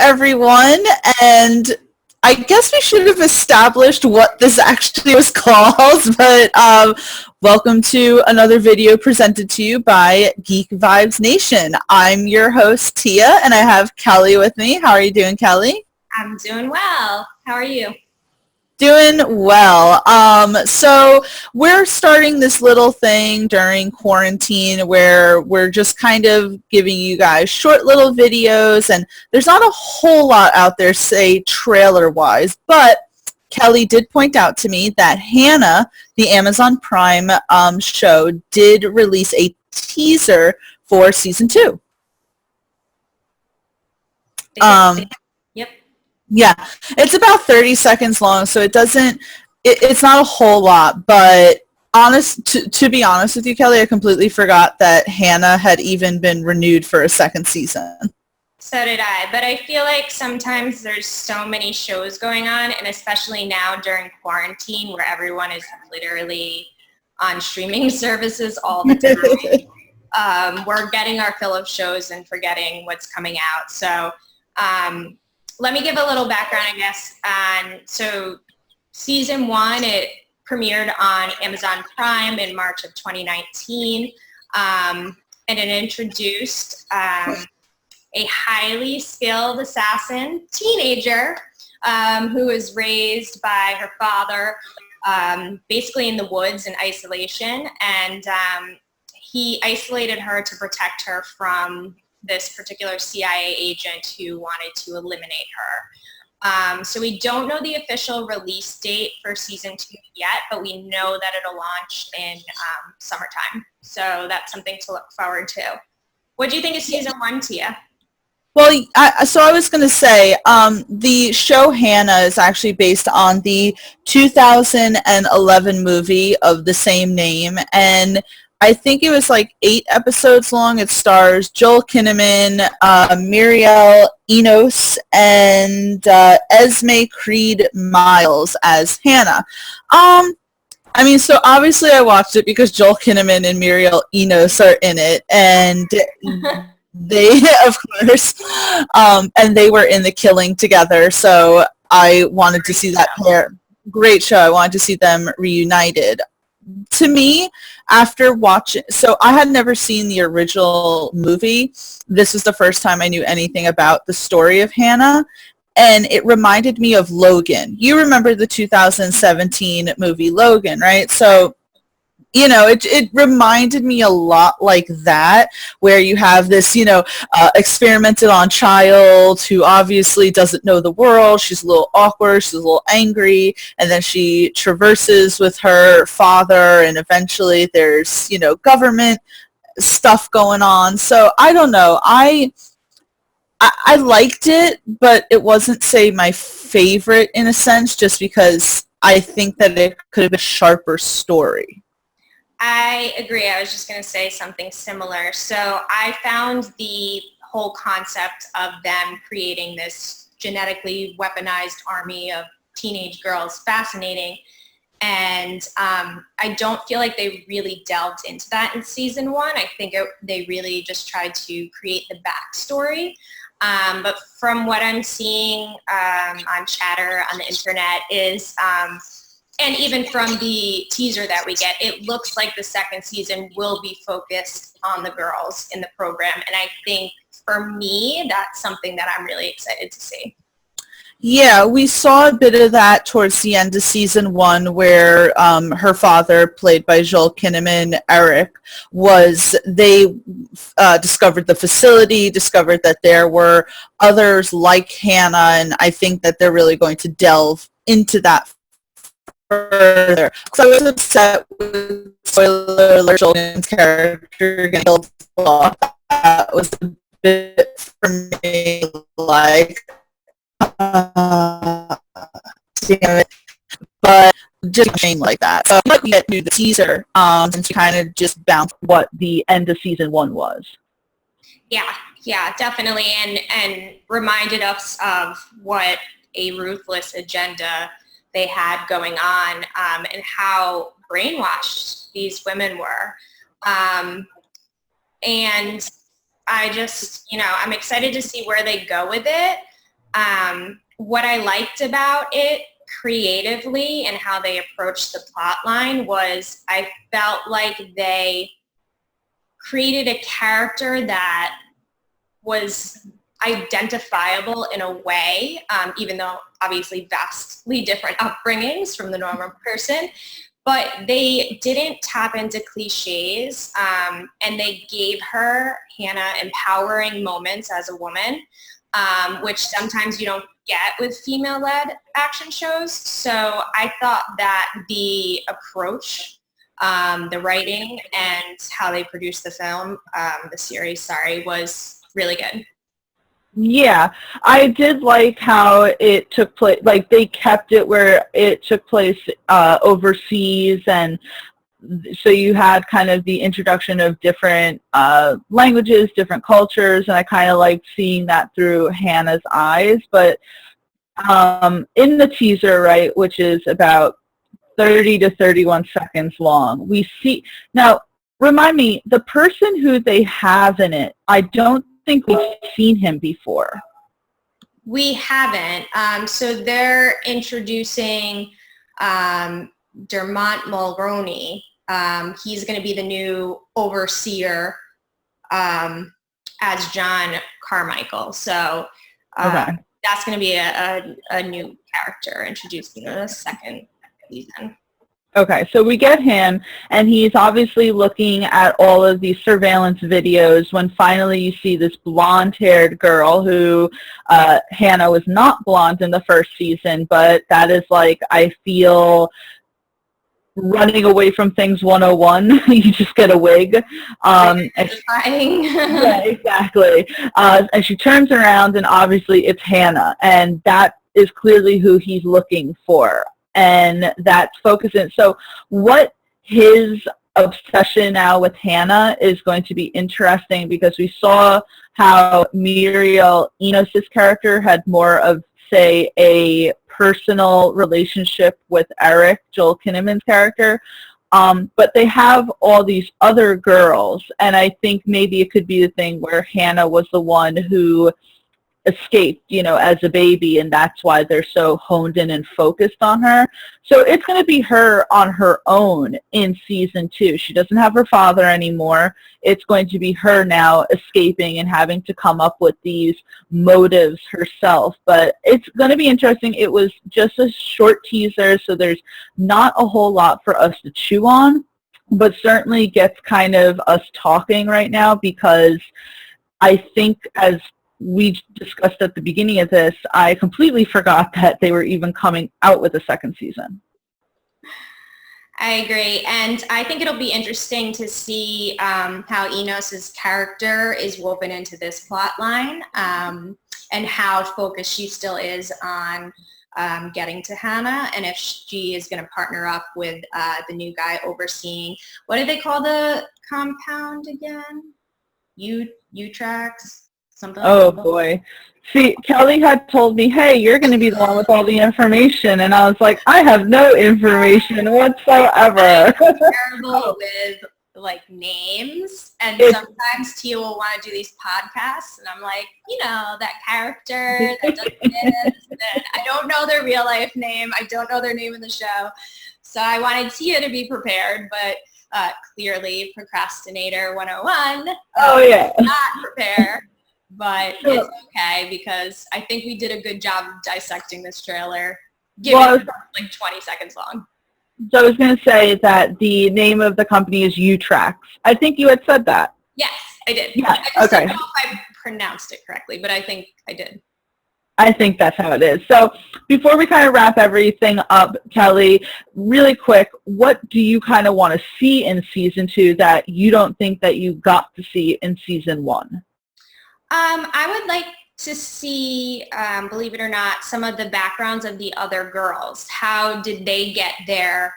everyone, and I guess we should have established what this actually was called, but welcome to another video presented to you by Geek Vibes Nation. I'm your host, Tia, and I have Kelly with me. How are you doing, Kelly? I'm doing well. How are you? Doing well. So we're starting this little thing during quarantine where we're just kind of giving you guys short little videos, and there's not a whole lot out there, say, trailer-wise, but Kelly did point out to me that Hanna, the Amazon Prime show, did release a teaser for season 2. Yep. Yeah, it's about 30 seconds long, so it's not a whole lot, but to be honest with you, Kelly, I completely forgot that Hanna had even been renewed for a second season. So did I, but I feel like sometimes there's so many shows going on, and especially now during quarantine where everyone is literally on streaming services all the time. We're getting our fill of shows and forgetting what's coming out. So let me give a little background, I guess. So season 1, it premiered on Amazon Prime in March of 2019, and it introduced a highly skilled assassin teenager who was raised by her father basically in the woods in isolation, and he isolated her to protect her from this particular CIA agent who wanted to eliminate her. So we don't know the official release date for season 2 yet, but we know that it'll launch in summertime. So that's something to look forward to. What do you think of season 1, Tia? Well, I was going to say, the show Hanna is actually based on the 2011 movie of the same name, and I think it was like 8 episodes long. It stars Joel Kinnaman, Muriel Enos, and Esme Creed Miles as Hanna. So obviously I watched it because Joel Kinnaman and Muriel Enos are in it, and they, of course, and they were in The Killing together, so I wanted to see that pair. Great show. I wanted to see them reunited. To me, after watching, so I had never seen the original movie. This was the first time I knew anything about the story of Hanna, and it reminded me of Logan. You remember the 2017 movie Logan, right? So, it reminded me a lot like that, where you have this, experimented on child who obviously doesn't know the world. She's a little awkward. She's a little angry. And then she traverses with her father, and eventually there's, government stuff going on. So I don't know. I liked it, but it wasn't, say, my favorite in a sense, just because I think that it could have been a sharper story. I agree. I was just going to say something similar. So I found the whole concept of them creating this genetically weaponized army of teenage girls fascinating. And I don't feel like they really delved into that in season 1. I think they really just tried to create the backstory. But from what I'm seeing on chatter on the internet is and even from the teaser that we get, it looks like the second season will be focused on the girls in the program. And I think for me, that's something that I'm really excited to see. Yeah, we saw a bit of that towards the end of season 1, where her father, played by Joel Kinnaman, Eric, they discovered the facility, discovered that there were others like Hanna, and I think that they're really going to delve into that further. So I was upset with, spoiler alert, Joel Kinnaman's character getting killed off. That was a bit for me like, damn it. But just a shame like that. So we get to the teaser, since we kind of just bounced what the end of season 1 was. Yeah, definitely, and reminded us of what a ruthless agenda they had going on, and how brainwashed these women were. And I just, I'm excited to see where they go with it. What I liked about it creatively and how they approached the plot line was I felt like they created a character that was identifiable in a way, even though obviously vastly different upbringings from the normal person, but they didn't tap into cliches, and they gave her, Hanna, empowering moments as a woman, which sometimes you don't get with female-led action shows. So I thought that the approach, the writing, and how they produced the film, the series, sorry, was really good. Yeah, I did like how it took place, like they kept it where it took place overseas, and so you had kind of the introduction of different languages, different cultures, and I kind of liked seeing that through Hannah's eyes. But in the teaser, right, which is about 30 to 31 seconds long, we see, now remind me, the person who they have in it, I don't think we've seen him before. We haven't. So they're introducing Dermot Mulroney. He's going to be the new overseer as John Carmichael. So Okay. that's going to be a new character introduced in the second season. Okay, so we get him, and he's obviously looking at all of these surveillance videos when finally you see this blonde-haired girl who, Hanna was not blonde in the first season, but that is like, I feel, running away from things 101. You just get a wig. Yeah, exactly. And she turns around, and obviously it's Hanna, and that is clearly who he's looking for. And that's focusing. So what his obsession now with Hanna is going to be interesting, because we saw how Muriel Enos' character had more of, say, a personal relationship with Eric, Joel Kinnaman's character. But they have all these other girls, and I think maybe it could be the thing where Hanna was the one who escaped, as a baby, and that's why they're so honed in and focused on her. So it's going to be her on her own in season 2. She doesn't have her father anymore. It's going to be her now escaping and having to come up with these motives herself. But it's going to be interesting. It was just a short teaser, so there's not a whole lot for us to chew on, but certainly gets kind of us talking right now, because I think, as we discussed at the beginning of this, I completely forgot that they were even coming out with a second season. I agree. And I think it'll be interesting to see how Enos's character is woven into this plot line, and how focused she still is on getting to Hanna, and if she is going to partner up with the new guy overseeing, what do they call the compound again? U-Tracks? Something like oh, boy. See, Kelly had told me, hey, you're going to be the one with all the information. And I was like, I have no information whatsoever. I'm terrible with, names. And sometimes Tia will want to do these podcasts. And I'm like, that character that does this. And I don't know their real life name. I don't know their name in the show. So I wanted Tia to be prepared. But clearly, procrastinator 101. Oh, yeah. Not prepare. But it's okay, because I think we did a good job of dissecting this trailer, given 20 seconds long. So I was going to say that the name of the company is U-Tracks. I think you had said that. Yes, I did. Yeah, I just don't know if I pronounced it correctly, but I think I did. I think that's how it is. So before we kind of wrap everything up, Kelly, really quick, what do you kind of want to see in season 2 that you don't think that you got to see in season 1? I would like to see, believe it or not, some of the backgrounds of the other girls. How did they get there?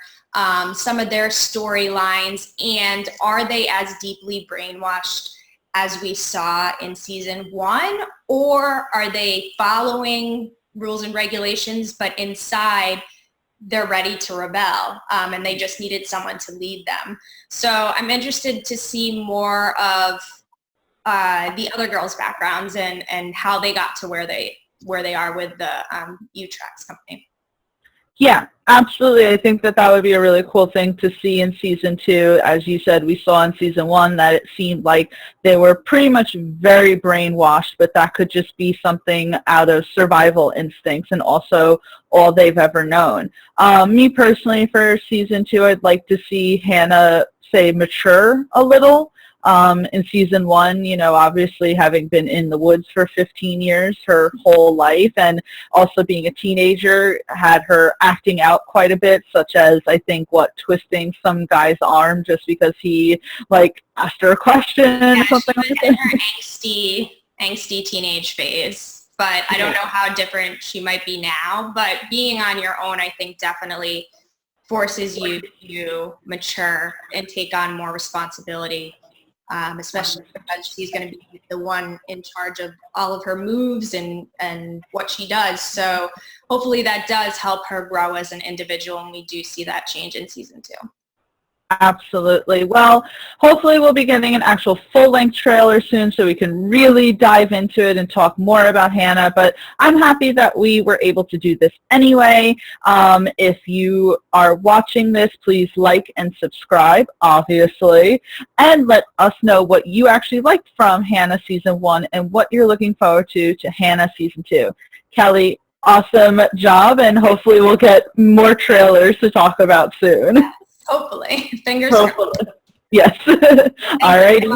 Some of their storylines, and are they as deeply brainwashed as we saw in season 1, or are they following rules and regulations, but inside they're ready to rebel, and they just needed someone to lead them? So I'm interested to see more of the other girls' backgrounds and how they got to where they where they are with the U-Trax company. Yeah, absolutely. I think that would be a really cool thing to see in season 2. As you said, we saw in season 1 that it seemed like they were pretty much very brainwashed, but that could just be something out of survival instincts and also all they've ever known. Me personally, for season 2, I'd like to see Hanna, say, mature a little. In season 1, obviously having been in the woods for 15 years, her whole life, and also being a teenager, had her acting out quite a bit, such as, I think, twisting some guy's arm just because he, asked her a question or something like that. In her angsty teenage phase, but I don't know how different she might be now, but being on your own, I think, definitely forces you to mature and take on more responsibility. Especially because she's going to be the one in charge of all of her moves and what she does. So hopefully that does help her grow as an individual, and we do see that change in season 2. Absolutely. Well, hopefully we'll be getting an actual full-length trailer soon so we can really dive into it and talk more about Hanna, but I'm happy that we were able to do this anyway. If you are watching this, please like and subscribe, obviously, and let us know what you actually liked from Hanna Season 1 and what you're looking forward to Hanna Season 2. Kelly, awesome job, and hopefully we'll get more trailers to talk about soon. Hopefully. Fingers crossed. Yes. All righty.